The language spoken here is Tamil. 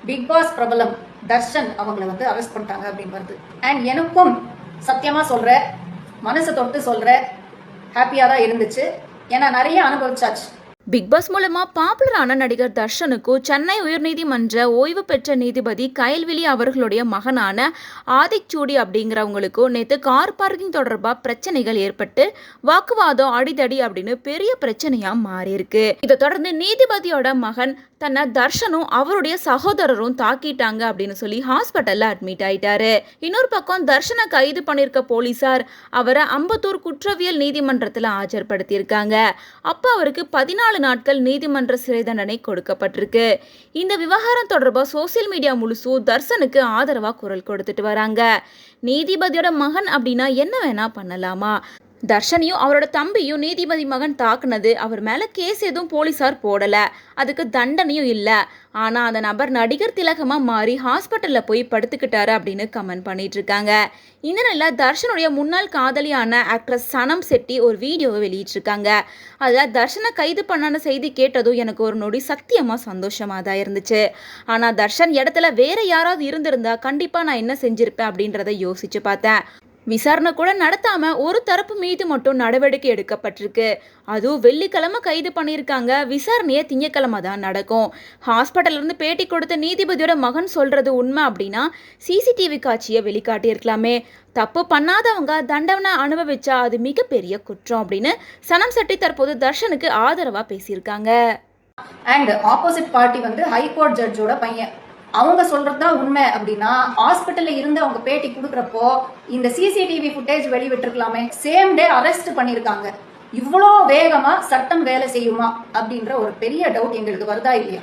பிக் பாஸ் பிரபலம் தர்ஷன் அவங்களை வந்து அரெஸ்ட் பண்ணிட்டாங்க அப்படின்னு வருது. அண்ட் எனக்கும் சத்தியமா சொல்ற, மனசு தொட்டு சொல்ற, ஹாப்பியா தான் இருந்துச்சு. ஏன்னா நிறைய அனுபவிச்சாச்சு. பிக் பாஸ் மூலமா பாப்புலரான நடிகர் தர்ஷனுக்கும் சென்னை உயர்நீதிமன்ற ஓய்வு பெற்ற நீதிபதி கயல்விழி அவர்களுடைய மகனான ஆதிச்சூடி அப்படிங்கிறவங்களுக்கும் நேற்று கார் பார்க்கிங் தொடர்பா பிரச்சனைகள் ஏற்பட்டு வாக்குவாதம் அடிதடி அப்படின்னு பெரிய பிரச்சனையா மாறி இருக்கு. இதை தொடர்ந்து நீதிபதியோட மகன் தன்னை தர்ஷனும் அவருடைய சகோதரரும் தாக்கிட்டாங்க அப்படின்னு சொல்லி ஹாஸ்பிட்டல்ல அட்மிட் ஆயிட்டாரு. இன்னொரு பக்கம் தர்ஷனை கைது பண்ணிருக்க போலீசார் அவரை அம்பத்தூர் குற்றவியல் நீதிமன்றத்தில் ஆஜர்படுத்தியிருக்காங்க. அப்ப அவருக்கு 14 நாட்கள் நீதிமன்ற சிறை தண்டனை கொடுக்கப்பட்டிருக்கு. இந்த விவகாரம் தொடர்பாக சோசியல் மீடியா முழுசும் தர்ஷனுக்கு ஆதரவா குரல் கொடுத்துட்டு வராங்க. நீதிபதியோட மகன் அப்படின்னா என்ன வேணா பண்ணலாமா? தர்ஷனையும் அவரோட தம்பியும் நீதிபதி மகன் தாக்குனது, அவர் மேல கேஸ் எதுவும் போலீசார் போடல, அதுக்கு தண்டனையும் இல்லை. ஆனா அந்த நபர் நடிகர் திலகமா மாறி ஹாஸ்பிட்டல்ல போய் படுத்துக்கிட்டாரு அப்படின்னு கமெண்ட் பண்ணிட்டு இருக்காங்க. இந்த நிலையில தர்ஷனுடைய முன்னாள் காதலியான ஆக்ட்ரஸ் சனம் செட்டி ஒரு வீடியோவை வெளியிட்டிருக்காங்க. அதுல தர்ஷனை கைது பண்ணான செய்தி கேட்டதும் எனக்கு ஒரு நொடி சத்தியமா சந்தோஷமா தான் இருந்துச்சு. ஆனா தர்ஷன் இடத்துல வேற யாராவது இருந்திருந்தா கண்டிப்பா நான் என்ன செஞ்சிருப்பேன் அப்படின்றத யோசிச்சு பார்த்தேன். விசாரணை கூட நடத்தாம ஒரு தரப்பு மீது மட்டும் நடவடிக்கை எடுக்கப்பட்டிருக்கு. அதுவும் வெள்ளிக்கிழமை கைது பண்ணியிருக்காங்க. விசாரணையே திங்கக்கிழமை தான் நடக்கும். ஹாஸ்பிட்டல்ல இருந்து பேட்டி கொடுத்த நீதிபதியோட மகன் சொல்றது உண்மை அப்படின்னா சிசிடிவி காட்சியை வெளிக்காட்டியிருக்கலாமே. தப்பு பண்ணாதவங்க தண்டனை அனுபவிச்சா அது மிகப்பெரிய குற்றம் அப்படின்னு சனம் செட்டி தற்போது தர்ஷனுக்கு ஆதரவா பேசியிருக்காங்க. அண்ட் ஆப்போசிட் பார்ட்டி வந்து ஹைகோர்ட் ஜட்ஜோட பையன், அவங்க சொல்றதுதான் உண்மை அப்படின்னா ஹாஸ்பிட்டல்ல இருந்து அவங்க பேட்டி கொடுக்கறப்போ இந்த சிசிடிவி ஃபுட்டேஜ் வெளிவிட்டிருக்கலாமே. சேம் டே அரெஸ்ட் பண்ணிருக்காங்க. இவ்வளோ வேகமா சட்டம் வேலை செய்யுமா அப்படின்ற ஒரு பெரிய டவுட் எங்களுக்கு வருதா இல்லையா?